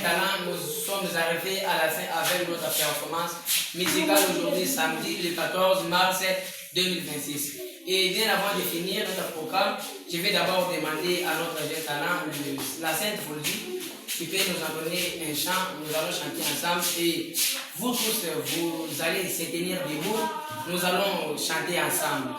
Jeunes Talents, nous sommes arrivés à la fin avec notre performance musicale aujourd'hui, samedi, le 14 mars 2026. Et bien avant de finir notre programme, je vais d'abord demander à notre jeune talent, la Sainte Folie, qui peut nous en donner un chant. Nous allons chanter ensemble et vous tous, vous allez se tenir debout. Nous allons chanter ensemble.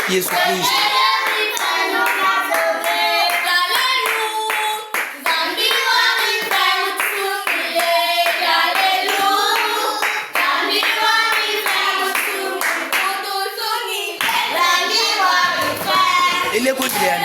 Jésus Christ. Il écoute bien.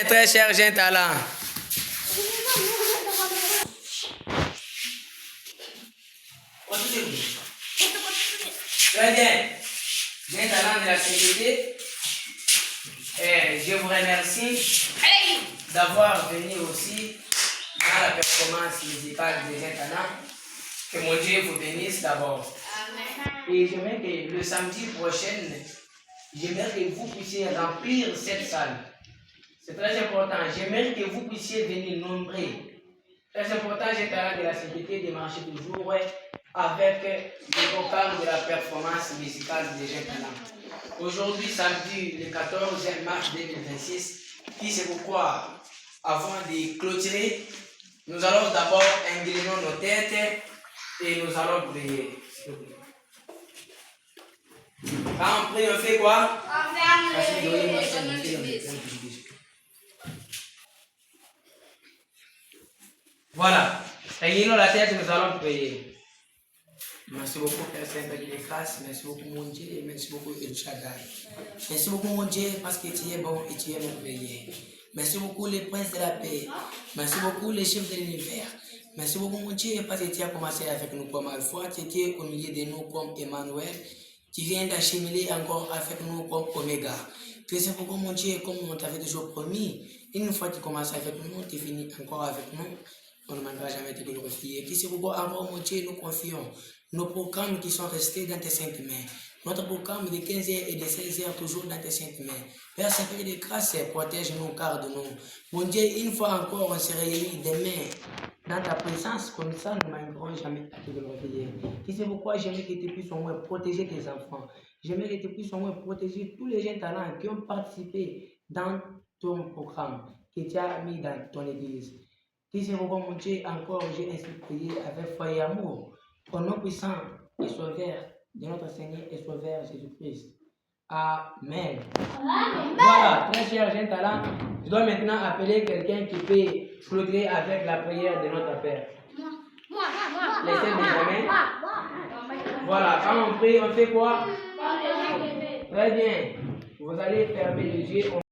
Très cher Jeunes Talents. Très bien. Jeunes Talents de la société. Je vous remercie d'avoir venu aussi dans la performance musicale des Jeunes Talents. Que mon Dieu vous bénisse d'abord. Et j'aimerais que le samedi prochain, j'aimerais que vous puissiez remplir cette salle. C'est très important. J'aimerais que vous puissiez venir nombreux. Très important, Jeunes Talents de la société de marcher toujours avec le vocal de la performance musicale des Jeunes Talents. Aujourd'hui, samedi, le 14 mars 2026, puis c'est pourquoi, avant de clôturer, nous allons d'abord incliner nos têtes et nous allons prier. Quand on prie, on fait quoi? Voilà. Inclinons la tête, nous allons prier. Merci beaucoup, Père Saint-Père de grâce. Merci beaucoup, mon Dieu. Et merci beaucoup, El Shaddai. Merci beaucoup, mon Dieu, parce que tu es bon et tu es merveilleux. Merci beaucoup, les princes de la paix. Merci beaucoup, les chefs de l'univers. Merci beaucoup, mon Dieu, parce que tu as commencé avec nous comme Alpha. Tu étais au milieu de nous comme Emmanuel. Tu viens d'acheminer encore avec nous comme Oméga. Merci beaucoup, mon Dieu, comme on t'avait toujours promis. Une fois que tu commences avec nous, tu finis encore avec nous. On ne demandera jamais de te glorifier. Qui c'est pourquoi encore, mon Dieu, nous confions nos programmes qui sont restés dans tes saintes mains. Notre programme de 15h et de 16h toujours dans tes saintes mains. Père Saint-Père de grâce, protège-nous, garde-nous. Mon Dieu, une fois encore, on se réunit demain dans ta présence, comme ça, nous ne manquerons jamais à te glorifier. Qui c'est pourquoi j'aimerais que tu puisses au moins protéger tes enfants. J'aimerais que tu puisses au moins protéger tous les jeunes talents qui ont participé dans ton programme, que tu as mis dans ton église. Qui c'est pourquoi, mon Dieu, encore, j'ai ainsi prié avec foi et amour. Au nom puissant et sauveur de notre Seigneur et Sauveur Jésus-Christ. Amen. Amen. Voilà, très cher Jeunes Talents, je dois maintenant appeler quelqu'un qui peut clôturer avec la prière de notre Père. Laissez Benjamin. Voilà, quand on prie, on fait quoi? Très bien. Vous allez fermer les yeux.